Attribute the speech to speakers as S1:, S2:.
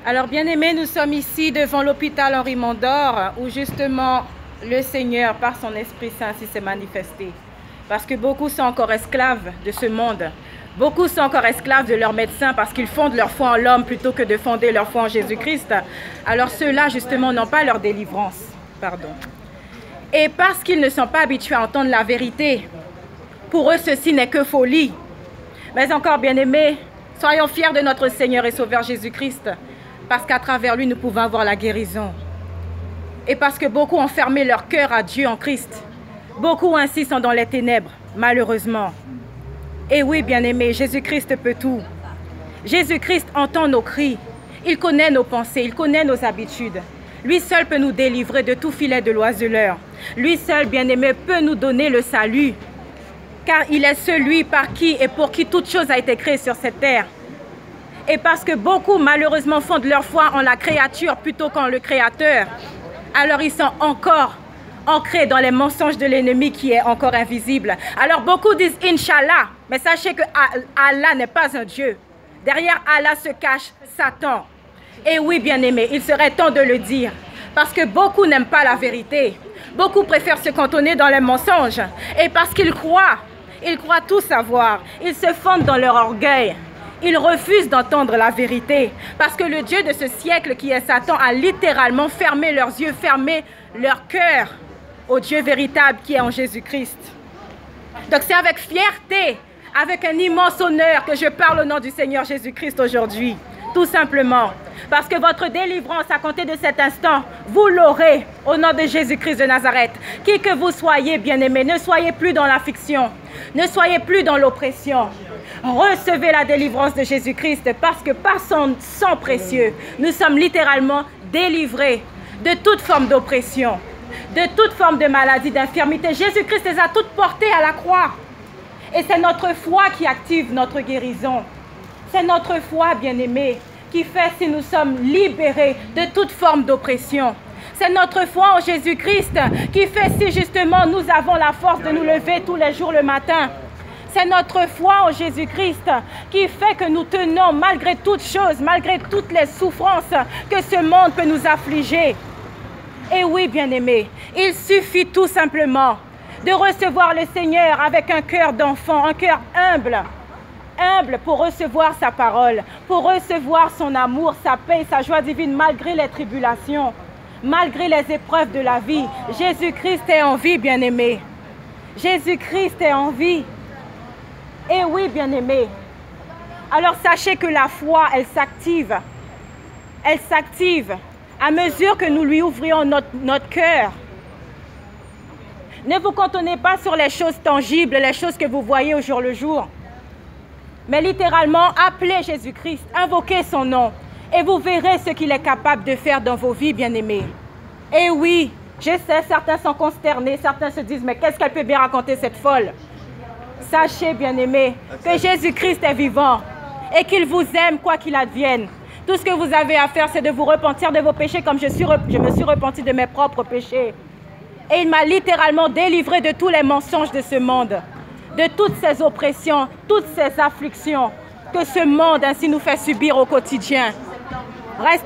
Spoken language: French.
S1: Alors bien-aimés, nous sommes ici devant l'hôpital Henri Mondor où justement le Seigneur par son Esprit Saint s'est manifesté. Parce que beaucoup sont encore esclaves de ce monde. Beaucoup sont encore esclaves de leurs médecins parce qu'ils fondent leur foi en l'homme plutôt que de fonder leur foi en Jésus-Christ. Alors ceux-là justement n'ont pas leur délivrance. Et parce qu'ils ne sont pas habitués à entendre la vérité, pour eux ceci n'est que folie. Mais encore bien-aimés, soyons fiers de notre Seigneur et Sauveur Jésus-Christ. Parce qu'à travers lui, nous pouvons avoir la guérison. Et parce que beaucoup ont fermé leur cœur à Dieu en Christ. Beaucoup ainsi sont dans les ténèbres, malheureusement. Et oui, bien-aimés, Jésus-Christ peut tout. Jésus-Christ entend nos cris. Il connaît nos pensées, il connaît nos habitudes. Lui seul peut nous délivrer de tout filet de l'oiseleur. Lui seul, bien-aimé, peut nous donner le salut. Car il est celui par qui et pour qui toute chose a été créée sur cette terre. Et parce que beaucoup, malheureusement, fondent leur foi en la créature plutôt qu'en le Créateur, alors ils sont encore ancrés dans les mensonges de l'ennemi qui est encore invisible. Alors beaucoup disent Inch'Allah, mais sachez que Allah n'est pas un Dieu. Derrière Allah se cache Satan. Et oui, bien-aimés, il serait temps de le dire. Parce que beaucoup n'aiment pas la vérité. Beaucoup préfèrent se cantonner dans les mensonges. Et parce qu'ils croient tout savoir. Ils se fondent dans leur orgueil. Ils refusent d'entendre la vérité parce que le Dieu de ce siècle qui est Satan a littéralement fermé leurs yeux, fermé leur cœur au Dieu véritable qui est en Jésus-Christ. Donc c'est avec fierté, avec un immense honneur que je parle au nom du Seigneur Jésus-Christ aujourd'hui. Tout simplement parce que votre délivrance à compter de cet instant, vous l'aurez au nom de Jésus-Christ de Nazareth. Qui que vous soyez, bien-aimés, ne soyez plus dans la fiction, ne soyez plus dans l'oppression. Recevez la délivrance de Jésus-Christ parce que par son sang précieux, nous sommes littéralement délivrés de toute forme d'oppression, de toute forme de maladie, d'infirmité. Jésus-Christ les a toutes portées à la croix. Et c'est notre foi qui active notre guérison. C'est notre foi, bien-aimés, qui fait si nous sommes libérés de toute forme d'oppression. C'est notre foi en Jésus-Christ qui fait si justement nous avons la force de nous lever tous les jours le matin. C'est notre foi en Jésus-Christ qui fait que nous tenons malgré toutes choses, malgré toutes les souffrances que ce monde peut nous affliger. Et oui, bien-aimés, il suffit tout simplement de recevoir le Seigneur avec un cœur d'enfant, un cœur humble. Humble pour recevoir sa parole, pour recevoir son amour, sa paix, sa joie divine malgré les tribulations, malgré les épreuves de la vie. Jésus-Christ est en vie, bien-aimés. Jésus-Christ est en vie. Et oui, bien-aimés, alors sachez que la foi, elle s'active. Elle s'active à mesure que nous lui ouvrions notre cœur. Ne vous cantonnez pas sur les choses tangibles, les choses que vous voyez au jour le jour. Mais littéralement, appelez Jésus-Christ, invoquez son nom. Et vous verrez ce qu'il est capable de faire dans vos vies, bien-aimés. Et oui, je sais, certains sont consternés, certains se disent, mais qu'est-ce qu'elle peut bien raconter cette folle? Sachez, bien-aimés, que Jésus-Christ est vivant et qu'il vous aime quoi qu'il advienne. Tout ce que vous avez à faire, c'est de vous repentir de vos péchés comme je me suis repenti de mes propres péchés. Et il m'a littéralement délivré de tous les mensonges de ce monde, de toutes ces oppressions, toutes ces afflictions que ce monde ainsi nous fait subir au quotidien. Restez